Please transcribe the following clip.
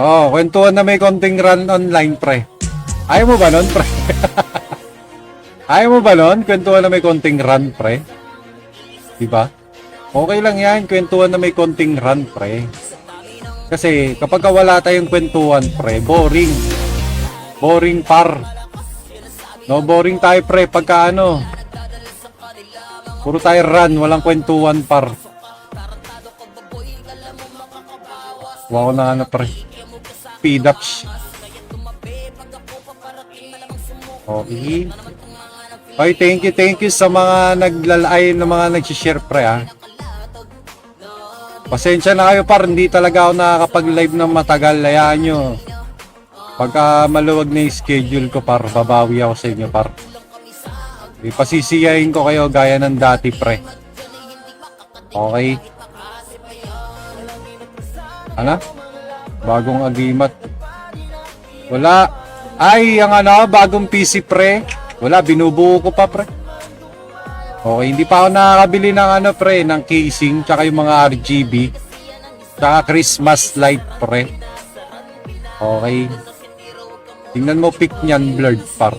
Oo, kwentuhan na may konting run online, pre. Ayaw mo ba nun, pre? Ayaw mo ba nun? Kwentuhan na may konting run, pre. Diba? Okay lang yan, kwentuhan na may konting run, pre. Kasi kapag wala tayong kwentuhan, pre, boring. Boring, par. No, boring tayo, pre, pagka ano. Puro tayo run, walang kwentuhan, par. Wow na ano, pre. Speed ups. Okay. Okay, thank you sa mga naglalay na mga nag-share, pre, ha. Pasensya na kayo, par, hindi talaga ako nakakapag-live ng matagal. Hayaan nyo. Pagka maluwag na yung schedule ko, par, babawi ako sa inyo, par. Ipasisiyahin ko kayo gaya ng dati, pre. Okay. Ano? Bagong agimat. Wala. Ay, ang ano, bagong PC, pre. Wala, binubuo ko pa, pre. Okay, hindi pa ako nakakabili ng ano, pre, ng casing, tsaka yung mga RGB, tsaka Christmas light, pre. Okay. Tingnan mo pic niyan, blurred, par.